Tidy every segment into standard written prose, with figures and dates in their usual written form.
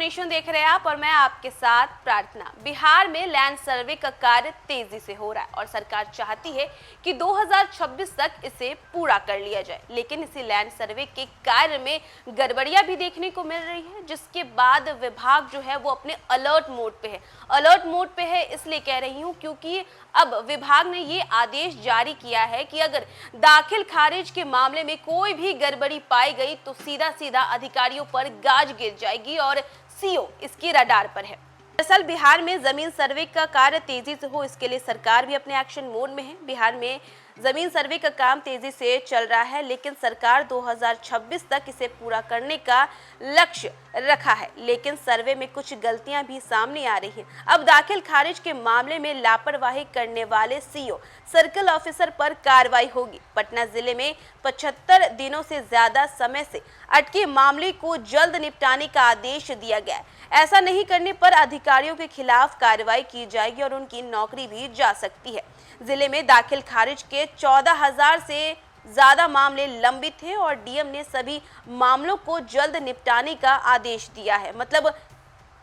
Nation देख रहे हैं आप और मैं आपके साथ प्रार्थना। बिहार में लैंड सर्वे का कार्य तेजी से हो रहा है और सरकार चाहती है कि 2026 तक इसे पूरा कर लिया जाए, लेकिन इसी लैंड सर्वे के कार्य में गड़बड़ियां भी देखने को मिल रही है, जिसके बाद विभाग जो है वो अपने अलर्ट मोड पे है। अलर्ट मोड पे है इसलिए कह रही हूँ क्योंकि अब विभाग ने ये आदेश जारी किया है कि अगर दाखिल खारिज के मामले में कोई भी गड़बड़ी पाई गई तो सीधा सीधा अधिकारियों पर गाज गिर जाएगी और सीओ इसकी रडार पर है। दरअसल बिहार में जमीन सर्वे का कार्य तेजी से हो, इसके लिए सरकार भी अपने एक्शन मोड में है। बिहार में जमीन सर्वे का काम तेजी से चल रहा है, लेकिन सरकार 2026 तक इसे पूरा करने का लक्ष्य रखा है, लेकिन सर्वे में कुछ गलतियां भी सामने आ रही हैं। अब दाखिल खारिज के मामले में लापरवाही करने वाले सीओ सर्कल ऑफिसर पर कार्रवाई होगी। पटना जिले में 75 दिनों से ज्यादा समय से अटके मामले को जल्द निपटाने का आदेश दिया गया है। ऐसा नहीं करने पर अधिकारियों के खिलाफ कार्रवाई की जाएगी और उनकी नौकरी भी जा सकती है। जिले में दाखिल खारिज के 14,000 से ज्यादा मामले लंबित हैं और डीएम ने सभी मामलों को जल्द निपटाने का आदेश दिया है। मतलब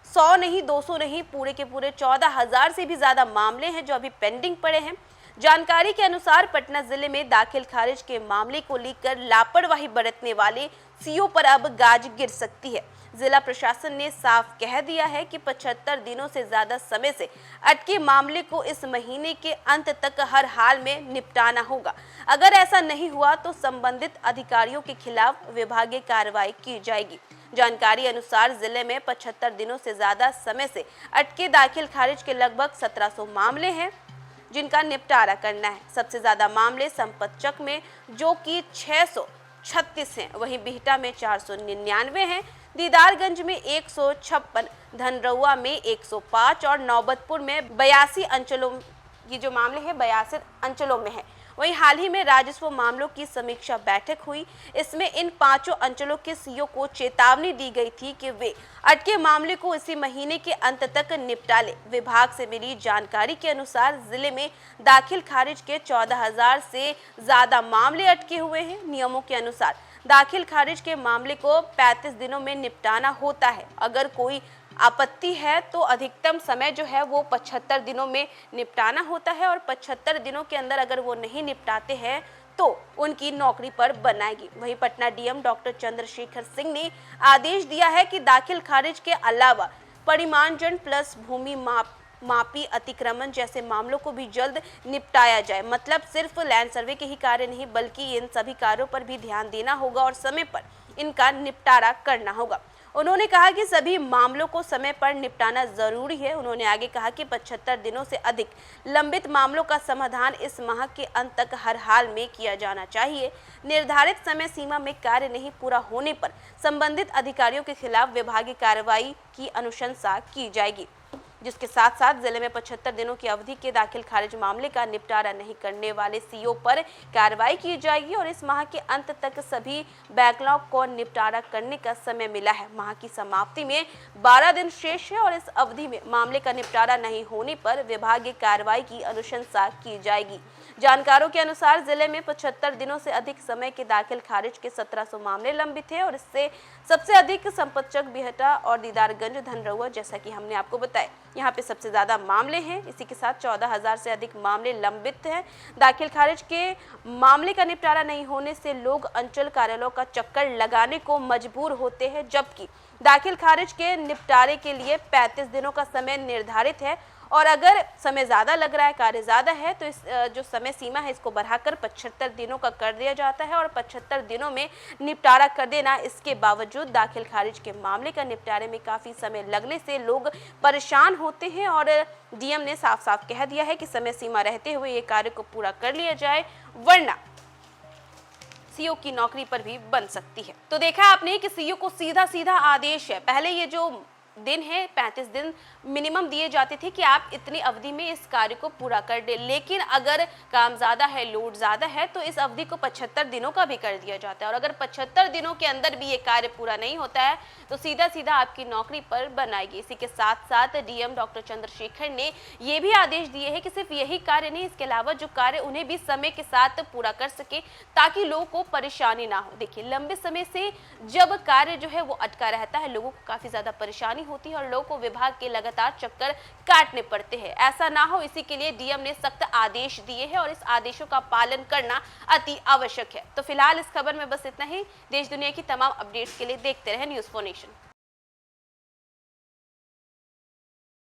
100 नहीं, 200 नहीं, पूरे के पूरे 14,000 से भी ज्यादा मामले हैं जो अभी पेंडिंग पड़े हैं। जानकारी के अनुसार पटना जिले में दाखिल खारिज के मामले को लेकर लापरवाही बरतने वाले सीओ पर अब गाज गिर सकती है। जिला प्रशासन ने साफ कह दिया है कि 75 दिनों से ज्यादा समय से अटके मामले को इस महीने के अंत तक हर हाल में निपटाना होगा। अगर ऐसा नहीं हुआ तो संबंधित अधिकारियों के खिलाफ विभागीय कार्रवाई की जाएगी। जानकारी अनुसार जिले में 75 दिनों से ज्यादा समय से अटके दाखिल खारिज के लगभग 1700 मामले हैं जिनका निपटारा करना है। सबसे ज्यादा मामले संपतचक में जो कि 636 हैं, वहीं बिहटा में 499 हैं, दीदारगंज में 156, धनरौआ में 105 और नौबतपुर में 82 अंचलों की जो मामले हैं 82 अंचलों में है। वहीं हाल ही में राजस्व मामलों की समीक्षा बैठक हुई। इसमें इन 5 अंचलों के सीओ को चेतावनी दी गई थी कि वे अटके मामले को इसी महीने के अंत तक निपटा ले। विभाग से मिली जानकारी के अनुसार जिले में दाखिल खारिज के 14,000 से ज्यादा मामले अटके हुए हैं। नियमों के अनुसार दाखिल खारिज के मामले को 35 दिनों में निपटाना होता है। अगर कोई आपत्ति है तो अधिकतम समय जो है वो 75 दिनों में निपटाना होता है और 75 दिनों के अंदर अगर वो नहीं निपटाते हैं तो उनकी नौकरी पर बनाएगी। वहीं पटना डीएम डॉक्टर चंद्रशेखर सिंह ने आदेश दिया है कि दाखिल खारिज के अलावा परिमाणजन प्लस भूमि मापी अतिक्रमण जैसे मामलों को भी जल्द निपटाया जाए। मतलब सिर्फ लैंड सर्वे के ही कार्य नहीं बल्कि इन सभी कार्यों पर भी ध्यान देना होगा और समय पर इनका निपटारा करना होगा। उन्होंने कहा कि सभी मामलों को समय पर निपटाना जरूरी है। उन्होंने आगे कहा कि 75 दिनों से अधिक लंबित मामलों का समाधान इस माह के अंत तक हर हाल में किया जाना चाहिए। निर्धारित समय सीमा में कार्य नहीं पूरा होने पर संबंधित अधिकारियों के खिलाफ विभागीय कार्रवाई की अनुशंसा की जाएगी, जिसके साथ साथ जिले में 75 दिनों की अवधि के दाखिल खारिज मामले का निपटारा नहीं करने वाले सीओ पर कार्रवाई की जाएगी और इस माह के अंत तक सभी बैकलॉग को निपटारा करने का समय मिला है। माह की समाप्ति में 12 दिन शेष है और इस अवधि में मामले का निपटारा नहीं होने पर विभागीय कार्रवाई की अनुशंसा की जाएगी। जानकारों के अनुसार जिले में 75 दिनों से अधिक समय के दाखिल खारिज के 1700 मामले लंबित है और इससे सबसे अधिक संपतचक, बिहटा और दीदारगंज, धनरौआ जैसा कि हमने आपको बताया यहाँ पे सबसे ज्यादा मामले हैं। इसी के साथ 14,000 से अधिक मामले लंबित हैं। दाखिल खारिज के मामले का निपटारा नहीं होने से लोग अंचल कार्यालयों का चक्कर लगाने को मजबूर होते हैं, जबकि दाखिल खारिज के निपटारे के लिए 35 दिनों का समय निर्धारित है और अगर समय ज्यादा लग रहा है, कार्य ज्यादा है तो इस जो समय सीमा है इसको बढ़ाकर 75 दिनों का कर दिया जाता है और 75 दिनों में निपटारा कर देना। इसके बावजूद दाखिल खारिज के मामले का निपटारे में काफी समय लगने से लोग परेशान होते हैं और डीएम ने साफ साफ कह दिया है कि समय सीमा रहते हुए ये कार्य को पूरा कर लिया जाए, वरना सीओ की नौकरी पर भी बन सकती है। तो देखा आपने कि सीओ को सीधा सीधा आदेश है। पहले ये जो दिन है 35 दिन मिनिमम दिए जाते थे कि आप इतनी अवधि में इस कार्य को पूरा कर दे, लेकिन अगर काम ज्यादा है, लोड ज्यादा है तो इस अवधि को 75 दिनों का भी कर दिया जाता है और अगर 75 दिनों के अंदर भी ये कार्य पूरा नहीं होता है तो सीधा सीधा आपकी नौकरी पर बनाएगी। इसी के साथ साथ डीएम डॉक्टर चंद्रशेखर ने ये भी आदेश दिए हैं कि सिर्फ यही कार्य नहीं, इसके अलावा जो कार्य उन्हें भी समय के साथ पूरा कर सके ताकि लोगों को परेशानी ना हो। देखिए लंबे समय से जब कार्य जो है वो अटका रहता है, लोगों को काफी ज्यादा परेशानी होती है और लोगों को विभाग के लगातार चक्कर काटने पड़ते हैं। ऐसा ना हो, इसी के लिए डीएम ने सख्त आदेश दिए हैं और इस आदेशों का पालन करना अति आवश्यक है। तो फिलहाल इस खबर में बस इतना ही। देश दुनिया की तमाम अपडेट्स के लिए देखते रहें न्यूज़4 नेशन।